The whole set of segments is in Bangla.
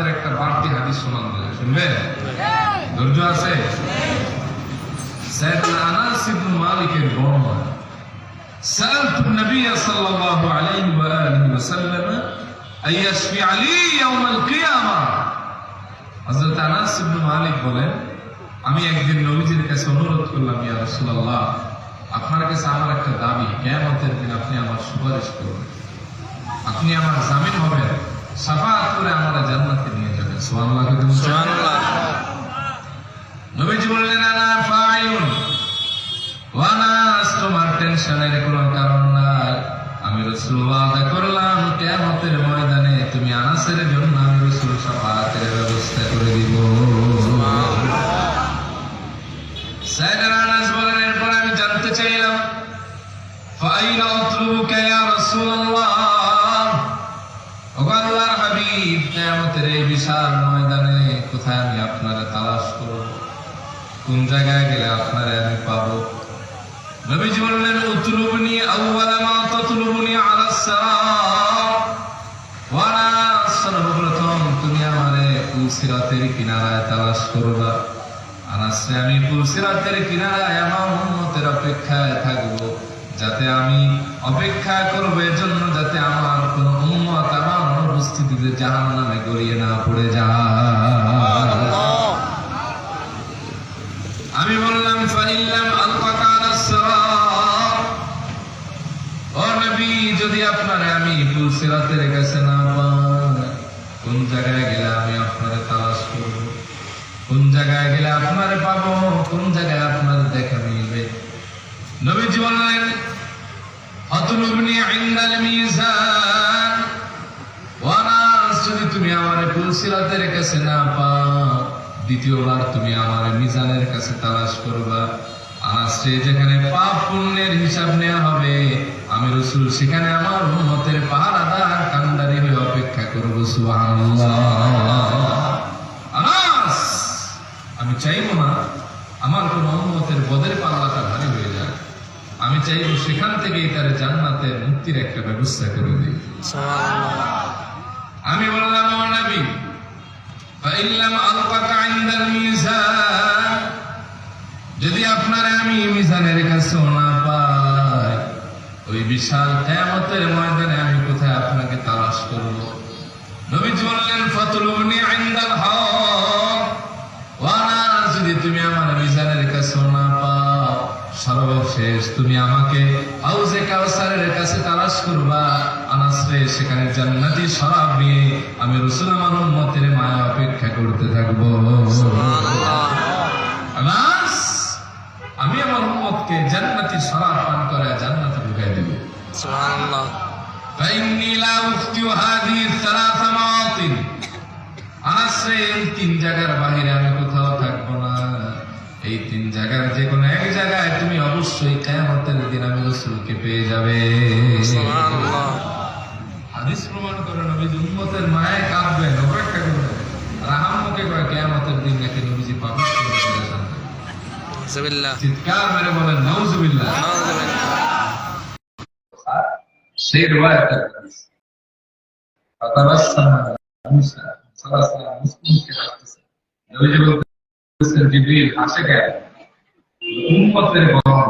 আপনাদের একটা বাড়তি হাদিস শোনান দিলে শুনবেন? ধৈর্য আছে? সাইয়েদনা আনাস ইবনে মালিকের বর্ণনা, সাআলতু নবী সাল্লাল্লাহু আলাইহি ওয়া আলিহি ওয়াসাল্লাম আইয়াশফি লি ইয়াউমাল কিয়ামাহ। হযরত আনাস ইবনে মালিক বলেন, আমি একদিন নবীজির কাছে অনুরোধ করলাম, ইয়া রাসূলুল্লাহ, আপনার কাছে আমার একটা দাবি, কিয়ামতের দিন আপনি আমার সুপারিশ করবেন, আপনি আমার জামিন হবেন, শাফাআত করে আমারে জান্নাতে নিয়ে যাবেন। সুবহানাল্লাহ। সুবহানাল্লাহ। নবীজি বললেন, আনা ফাইলুন ওয়া নাস, তোমার টেনশনের কোনো কারণ নাই, আমি রাসূল ওয়াদা করলাম কিয়ামতের ময়দানে তুমি আনাসের জন্য আমি রাসূল শাফাআতের ব্যবস্থা করে দিব। সাইয়েদনা আনাস বলেন, এরপর আমি জানতে চাইলাম, ফাইনা আতলুকা ইয়া রাসূলুল্লাহ, ওগো আল্লাহর হাবিব, কিয়ামতের এই বিশাল ময়দানে কোথায় আমি আপনারে তালাশ করব, কোন জায়গায় গেলে আপনারে আমি পাবো? নবীজি বললেন, উতলুবনি আউওয়ালা মা তাতলুবনি আলাস সিরাত, ওয়া নাস, সর্বপ্রথম তুমি আমারে পুলসিরাতের কিনারায় তালাশ করবা। আনাসে আমি পুলসিরাতের কিনারায় আমার উম্মতের অপেক্ষায় থাকবো, যাতে আমি অপেক্ষা করবো এজন্য যাতে আমার কোন উম্মত আমার অনুপস্থিতিতে জাহান্নামে গড়িয়ে না পড়ে যায়। আমি বললাম, ফাইল্লাম আলকাকা আলাস সিরাত, ও নবী, যদি আপনারে আমি পুলসিরাতের কাছে না পাই, কোন জায়গায় গেলে আমি আপনারে তালাশ করব, কোন জায়গায় গেলে আপনারে পাবো, কোন জায়গায় আপনার দেখা মিলবে? নবীজি বললেন, আতলুবনি ইনদাল মিজান, ওয়া নাস, যদি তুমি আমারে পুলসিরাতের কাছে না পাও, দ্বিতীয়বার তুমি আমার মিজানের কাছে তালাশ করবা। আনাসে যেখানে পাপ পুণ্যের হিসাব নেওয়া হবে, আমি রাসূল সেখানে আমার উম্মতের পাহারাদার কান্ডারি হয়ে অপেক্ষা করব। সুবহানাল্লাহ। আনাস, আমি চাইবো না আমার কোন উম্মতের বদের পাল্লাটা ভারী হয়ে যায়, আমি চাইবো সেখান থেকেই তার জান্নাতের মুক্তির একটা ব্যবস্থা করে দিই। আমি বললাম, ও নবী, ফাইল্লাম আলকাকা ইনদাল মিজান, যদি আপনারে আমি মিজানের কাছে না পাই, ওই বিশাল কিয়ামতের ময়দানে আমি কোথায় আপনাকে তালাশ করব? নবীজি বললেন, ফাতলুবনি ইনদাল হাওদ, ওয়া নাস, যদি তুমি আমার মিজানের কাছে না পাও, সর্বশেষ তুমি আমাকে হাউজে কাউসারের কাছে তালাশ করবা। আনাস রে, সেখানে জান্নাতি শরাব নিয়ে আমি রাসূল আমার উম্মতের মায়া অপেক্ষা করতে থাকবো। সুবহানাল্লাহ। আনাস, আমি আমার উম্মতকে জান্নাতি শরাব পান করে জান্নাতে ঢুকাই দেব। সুবহানাল্লাহ। ফাইন্নী লা উফতি হাযিহি সালাসা মাওয়াতিন, আনাস রে, এই তিন জায়গার বাইরে আমি কোথাও থাকবো না, এই তিন জায়গার যে কোনো এক জায়গায় তুমি অবশ্যই কিয়ামতের দিন আমি রাসূলকে পেয়ে যাবে। সুবহানাল্লাহ। হাদিস প্রমাণ করে নবীজি উম্মতের মায়ে কাঁদবেন, অপেক্ষা করবেন, আর আহাম্মকে কয় কিয়ামতের দিন নাকি নবীজি পাপিষ্ঠ হয়ে যাবেন। নাউযুবিল্লাহ। চিৎকার মেরে বলেন নাউযুবিল্লাহ। নাউযুবিল্লাহ। সেই রিওয়ায়াত হাদিস ফাতাবাসসামা মুসা সাল্লাল্লাহু আলাইহি মুসলিমকে হাদিস, নবীজি বলতেন, জিবরিল আসে কেন? উম্মতের গরম,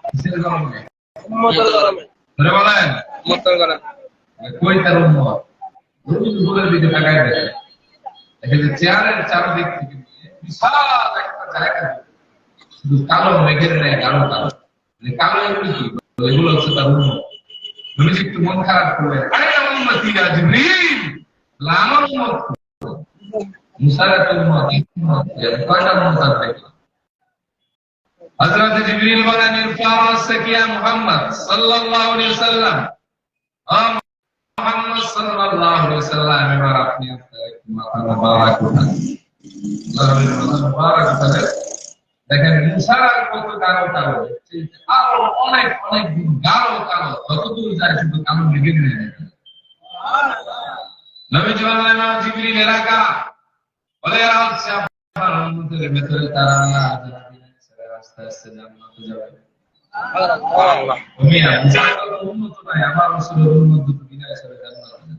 কিসের গরমে? উম্মতের গরমে। ধরে বলেন, উম্মতের গরমে। কই তার উম্মত? রসুলের দিকে তাকায় দেখে, দেখে যে চেয়ারের চারদিক থেকে বিশাল একটা জায়গা, শুধু কালো মেঘের নেয়, কালো কালো, কালো এগুলো কি? এগুলো হচ্ছে তার উম্মত। নবীজি একটু মন খারাপ করলেন, আরে উম্মতি ইয়া জিবরিল, আমার উম্মত মুসার উম্মত, কয়টা উম্মত দেখলাম? হযরত জিবরিল বলেন, ইরফা রাসাকা ইয়া মুহাম্মদ সাল্লাল্লাহু আলাইহি ওয়াসাল্লাম, ও মুহাম্মদ সাল্লাল্লাহু আলাইহি ওয়াসাল্লাম, এবার আপনি আপনার মাথা মুবারক উঠান। নবীর মাথা মুবারক উঠালে দেখেন মুসার কত গাঢ় কালো, আরো অনেক অনেক দিন গাঢ় কালো, যতদূর যায় শুধু কালো মেঘের নেয়। নবীজি বললেন, জিবরিল এরা কারা? বলে, এরা হচ্ছে আপনার উম্মতের ভেতরে তারা আস্তে আস্তে জান্নাতে যাবে। সুবহানাল্লাহ। উম্মত নাই, আমার রাসূলের উম্মত দুটো বিনা হিসাবে জান্নাতে যাবে।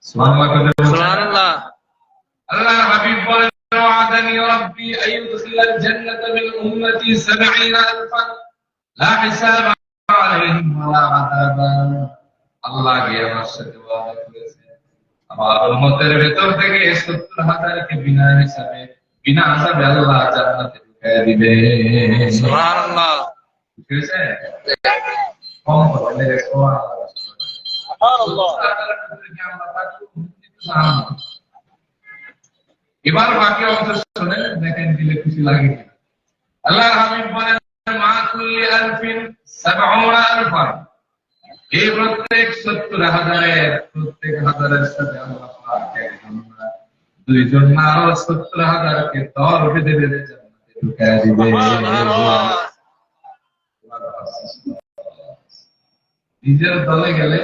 সুবহানাল্লাহ। সুবহানাল্লাহ। আল্লাহর হাবিব বলেন ওয়াদানি রাব্বি আইয়ুদখিলাল জান্নাতা মিন উম্মতি 70000 লা হিসাব আলাইহিম ওয়ালা আযাবা। আল্লাহ কি আমার সাথে ওয়াদা করেছেন আমার উম্মতের ভেতর থেকে 70000 কে বিনা হিসাবে বিনা আযাবে আল্লাহ জান্নাতে ঢুকিয়ে দিবে। সুবহানাল্লাহ। ঠিক আছে? কম বলে সুবহানাল্লাহ। এবার বাকি অংশ শুনে দেখেন দিলে খুশি লাগে। আল্লাহর হাবিব বলেন মা কুল্লি আলফিন 70000 এই প্রত্যেক 70000 প্রত্যেক হাজারের সাথে আল্লাহ পাক একজন না দুইজন না আরো 70000 কে দর বেঁধে বেঁধে জান্নাতে ঢুকিয়ে দিবে। সুবহানাল্লাহ। নিজের দলে গেলে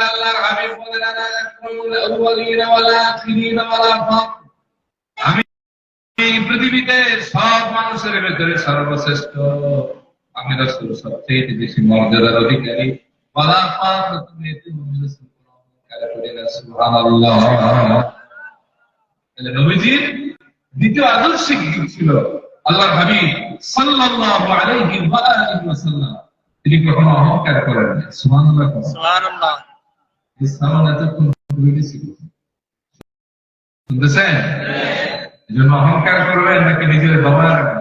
আল্লাহর হাবিব বলেন আনা আকরামুল আউয়ালিন ওয়াল আখিরিন ওয়ালা ফাকর আমি পৃথিবীতে সব মানুষের ভিতরে সর্বশ্রেষ্ঠ আমি রাসূল সবচেয়ে বেশি মর্যাদার অধিকারী ওয়ালা ফাকর তুমি সুবহানাল্লাহ। তাহলে নবীজির দ্বিতীয় আদর্শ কি ছিল? আল্লাহর হাবিব সাল্লাল্লাহু আলাইহি ওয়া আলিহি ওয়াসাল্লাম তিনি কখনো অহংকার করেন না। সুবহানাল্লাহ সুবহানাল্লাহ। এই সামনে তো কোন ছিল শুনতেছেন? এজন্য অহংকার করবেন নাকি নিজের দমা রাখবেন?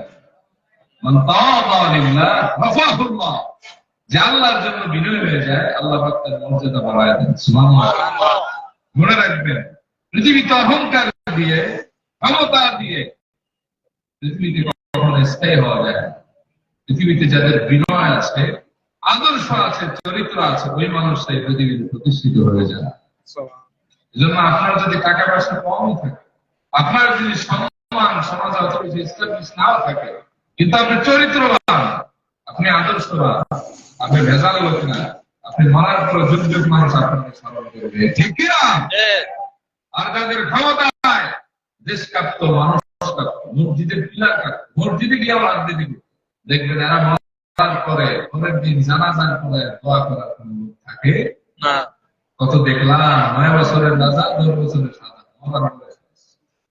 মান তাওয়া লিল্লাহ রাফাহুল্লাহ। যে আল্লাহর জন্য বিনয় হয়ে যায় আল্লাহ পাক তার মর্যাদা বাড়ায় দেন। সুবহানাল্লাহ। মনে রাখবেন পৃথিবীতে অহংকার দিয়ে ক্ষমতা দিয়ে পৃথিবীতে কখনো স্থায়ী হওয়া যায় না। পৃথিবীতে যাদের বিনয় আছে আদর্শ আছে চরিত্র আছে ওই মানুষটাই পৃথিবীতে প্রতিষ্ঠিত হয়ে যায়। এজন্য আপনার যদি টাকা পয়সা কমই থাকে আপনার যদি সম্মান সমাজে অত বেশি এস্টাবলিশ নাও থাকে কিন্তু আপনি চরিত্রবান আপনি আদর্শবান আপনি ভেজাল লোক না আপনি মারার পর যুগ যুগ মানুষ আপনাকে স্মরণ করবে। ঠিক কিনা? আর যাদের ক্ষমতায় দেশ কাঁপত মানুষ কাঁপত মসজিদের পিলার কাঁপত মসজিদে গিয়ে রাজনীতি দিব দেখবেন এরা করে পরের দিন জানাজার করে দোয়া করার কোন লোক থাকে না। কত দেখলাম 9 বছরের রাজা 10 বছরের সাজা।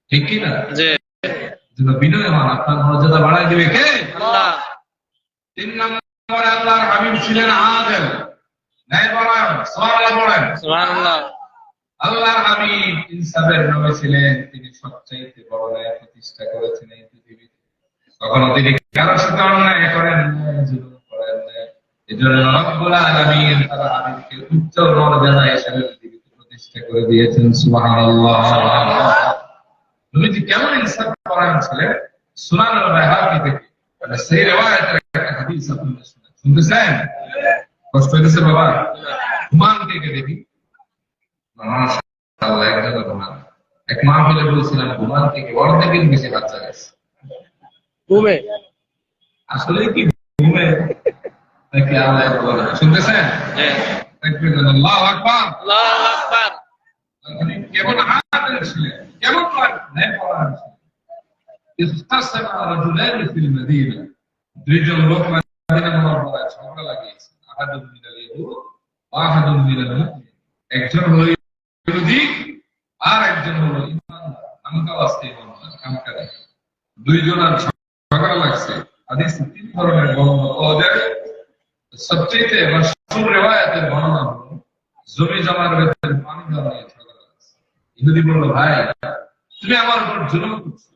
ঠিক কিনা? বিনয়মান আপনার মর্যাদা বাড়াই দিবে কে? আল্লাহ। 3 নম্বরে আল্লাহর হাবিব ছিলেন আদিল ন্যায়পরায়ণ। সুবহানাল্লাহ বলেন। সুবহানাল্লাহ। আল্লাহর হাবিব ইনসাফের নবী ছিলেন তিনি সবচেয়ে বড় ন্যায় প্রতিষ্ঠা করেছেন এই পৃথিবীতে। কখনো তিনি কারোর সাথে অন্যায় করেন না জুলুম করেন না। এজন্য রব্বুল আলামিন তার হাবিবকে উচ্চ মর্যাদা হিসেবে পৃথিবীতে প্রতিষ্ঠা করে দিয়েছেন। সুবহানাল্লাহ। নবীজি কেমন ইনসাফ পরায়ণ ছিলেন? সুনান আল-বাইহাকি থেকে মানে সেই riwayat-এর একটা হাদিস আপনারা শুনতেছেন? কষ্ট হইতেছে বাবা? ঘুমান থেকে দেখি মাশাআল্লাহ একদম ঘুমান। এক মাহফিলে বলছিলাম ঘুমান থেকে অর্ধেকের বেশি বাচ্চা গেছে ঘুমে। আসলে কি ঘুমে নাকি আল্লাহ বলে? শুনতেছেন? তাকবীর আল্লাহু আকবার আল্লাহু আকবার। কেমন আদর ছিলেন কেমন ন্যায় পরায়ণ ছিলেন। ইখতাসামা রাজুলান ফিল মদিনা দুইজন লোক মদিনা মুনাওয়ারায় ঝগড়া লাগিয়েছে। আহাদুন মিনাল ইয়াহুদ ওয়া আহাদুন মিনাল মুসলিমিন। একজন হলো ইহুদি আর একজন হলো ইমানদার আমকাওয়াস্তে ইমানদার কামকারে। দুইজনের ঝগড়া লাগছে। হাদিসে 3 ধরনের বর্ণনা পাওয়া যায়। সবচেয়ে মাশহুর riwayat-এর বর্ণনা হলো জমি জমার ভিতরে পানি দেওয়া নিয়ে ঝগড়া লাগছে। ইহুদি বলল ভাই তুমি আমার উপর জুলুম করছো।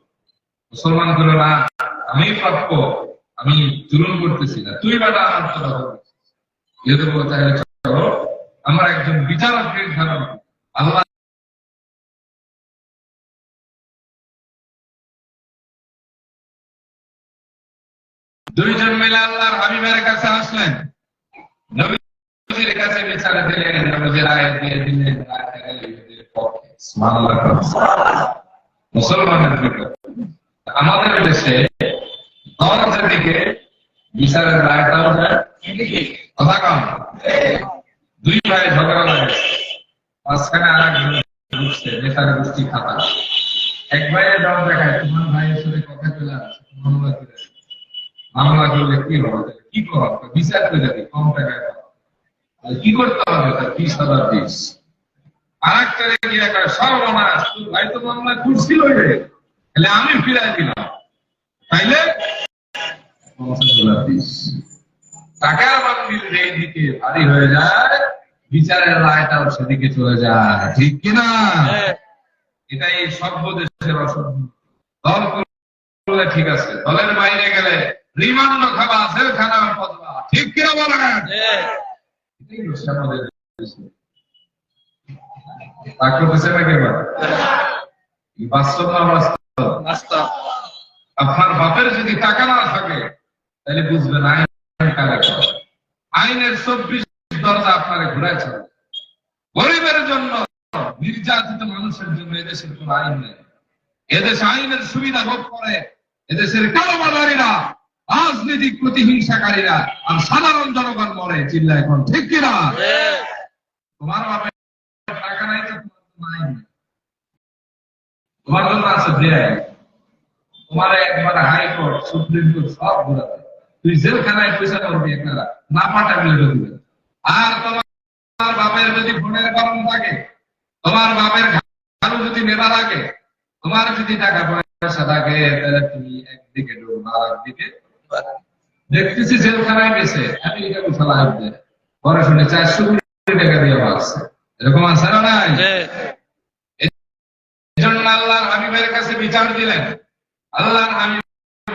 মুসলমান বলল না আমি প্রাপ্য আমি জুলুম করতেছি না তুই বেটা আমার কথা বলছিস। ইহুদি বলল তাহলে চলো আমরা একজন বিচারক নির্ধারণ আল্লাহ দুইজন মিলে আল্লাহর হাবিবের কাছে আসলেন। নবীজির কাছে বিচার দিলেন নবীজি রায় দিয়ে দিলেন ইহুদির পক্ষে। সুবহানাল্লাহ। মুসলমানের বিপক্ষে। আমাদের দেশে দলের দিকে বিচারের রায়টাও যায় কথা কম। দুই ভাই ঝগড়া লাগে মাঝখানে আর একজন ঢুকছে নেতার গোষ্ঠী খাতা। এক ভাইয়ের দাম দেখায় তোমার ভাইয়ের সাথে কথা চলে আসছে মামলা করে। মামলা করলে কি হবে? কি করা বিচার করে যাবে কম টাকায় কি করতে হবে? তার 20,000 দিস আর একটা গিয়ে সর্বনাশ, ভাই তো মামলা করছিল তাহলে আমি ফিরাই দিলাম, তাইলে টাকার বান্ডিল এইদিকে ভারী হয়ে যায়, বিচারের রায়টাও সেদিকে চলে যায়, ঠিক কিনা? এটাই সভ্য দেশের অসভ্য। দল করলে ঠিক আছে, দলের বাইরে গেলে রিমান্ড খাবা, জেলখানা পদবা, ঠিক কিনা বলেন? এটাই হচ্ছে আমাদের আপনার বাপের যদি টাকা না থাকে তাহলে বুঝবেন আইনের 24 দরজা আপনারে ঘুরায় চলে। গরিবের জন্য, নির্যাতিত মানুষের জন্য এদেশের কোন আইন নেই। এদেশে আইনের সুবিধা ভোগ করে এদেশের কারবারীরা, রাজনৈতিক প্রতিহিংসাকারীরা, আর সাধারণ জনগণ মরে চিল্লা। এখন ঠিক কিনা? তোমার বাপের টাকা নাই তো তোমার আইন নেই, তোমার জন্য আছে বেআইন। তোমার একবারে হাইকোর্ট, সুপ্রিম কোর্ট সব ঘুরাবে, তুই জেলখানায় পয়সা করবি আপনারা না পাঠাবি দিবেন। আর তোমার বাপের যদি ফোনের কারণ থাকে, তোমার বাপের ঘাড়ু যদি নেবা লাগে, তোমার যদি টাকা পয়সা থাকে, তাহলে তুমি একদিকে ডুববা, একদিকে দেখতেছি জেলখানায় গেছে আমেরিকা কোথাও আসবে, পরে শুনে 400 কোটি টাকা দিয়ে ভাগছে, এরকম আছে না নাই? এই জন্য আল্লাহ হাবিবের কাছে বিচার দিলেন, আল্লাহ হাবিব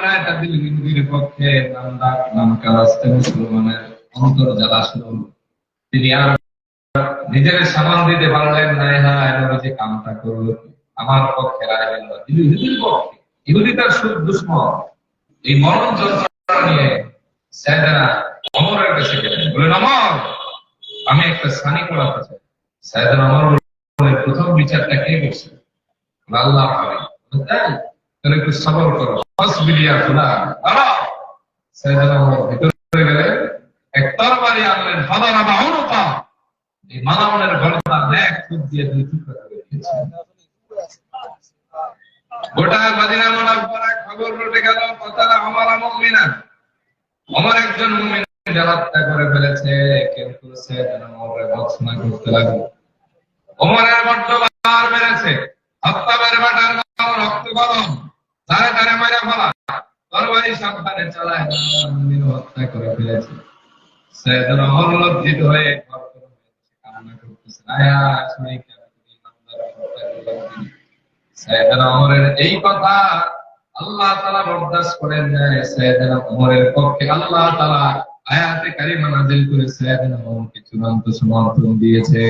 রায়টা দিলেন হিন্দুদের পক্ষে, মুসলমানের অন্তর জ্বালা শুরু। তিনি আর নিজের সামাল দিতে পারলেন না, যে কামটা করলো আমার পক্ষে রায় দিল, ইহুদির পক্ষে। ইহুদি তার দুশমন। এই মরণ যন্ত্রণা নিয়ে সাইয়েদনা ওমরের কাছে গেলেন, বলেন ওমর, আমি একটা সানি করাতে চাই। সাইয়েদনা ওমর বলেন, প্রথম বিচারটা কে করছে? আল্লাহ পাবে। তাই তাহলে একটু সবর করো, ফাসবিরিয়া ফুলান। সাইয়েদনা ওমর ভিতরে গেলে এক তরবারি আনলেন, ফাদারা বাউনুকা, এই মালাউনের গর্দন এক ফুট দিয়ে 2 টুকরা করে দিয়েছেন। গোটা মদিনা মুনাওয়ারা খবর রটে গেল, কথাটা ওমর মুমিনা, ওমর একজন মুমিন হত্যা করে ফেলেছে। কিন্তু সাইয়েদনা ওমরের ভৎসনা করতে লাগলো। ওমরের বড্ড বার বেড়েছে, হত্যা বেরবাটার নাম রক্ত গরম, তারে তারে মারা ফেলা, তরবারি সাবধানে চালায়, মুমিন হত্যা করে ফেলেছে। সাইয়েদনা ওমর লজ্জিত হয়ে কান্না করতেছে, আয়া শুনে কি আমি ইমানদার হত্যা করলাম? সাইয়েদনা ওমরের এই কথা আল্লাহ তাআলা বরদাস্ত করেন নাই। সাইয়েদনা ওমরের পক্ষে আল্লাহ তাআলা আয়াতে কারিমা নাযিল করে সাইয়েদনা ওমরকে চূড়ান্ত সমর্থন দিয়েছে।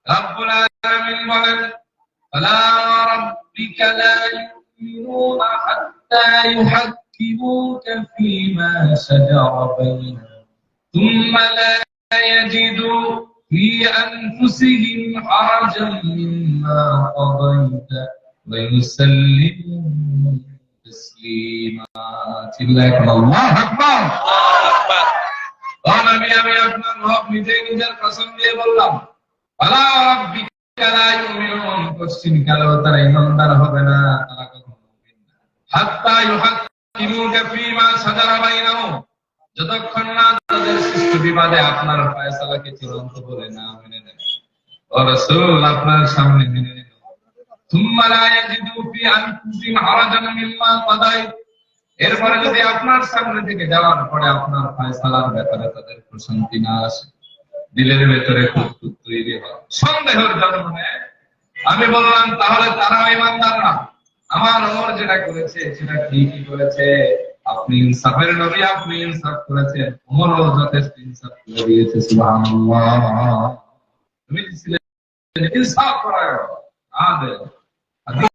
রব্বুল আলামিন বলেন, ফালা রাব্বিকা লা ইউমিনুনা হাত্তা ইউহাক্কিমুকা ফীমা শাজারা বাইনাহুম থুম্মা লা ইয়াজিদু ফী আনফুসিহিম হারাজান মিম্মা কাদাইতা ওয়া ইউসাল্লিমু তাসলিমা। চিল্লায় আল্লাহু আকবার। আমি আপনার রব নিজেই নিজের কসম দিয়ে বললাম, ফালা রাব্বিকা লা ইউমিনুন, কোশ্চিন কালেও তারা ঈমানদার হবে না, তারা কখনো মুমিন না। হাত্তা ইউহাক্কিমুকা ফীমা শাজারা বাইনাহুম, যতক্ষণ না তাদের সৃষ্ট বিবাদে আপনার ফয়সালাকে চূড়ান্ত বলে না মেনে নেয়। ও রাসূল, আপনার সামনে মেনে নিল। থুম্মা লা ইয়াজিদু ফী আনফুসিহিম হারাজান মিম্মা কাদাইত, এরপরে যদি আপনার সামনে থেকে যাওয়ার পরে আপনার ফয়সালার ব্যাপারে তাদের প্রশান্তি না আসে, দিলের ভেতরে খুঁতখুঁত তৈরি হয়, সন্দেহের জন্ম নেয়, আমি বললাম তাহলে তারাও ঈমানদার না। আমার ওমর যেটা করেছে সেটা ঠিকই করেছে, আপনি ইনসাফের নবী, আপনি ইনসাফ করেছেন, ওমরও যথেষ্ট ইনসাফ করে দিয়েছে। সুবহানাল্লাহ। তুমি ছিলেন ইনসাফ করার আদেশ।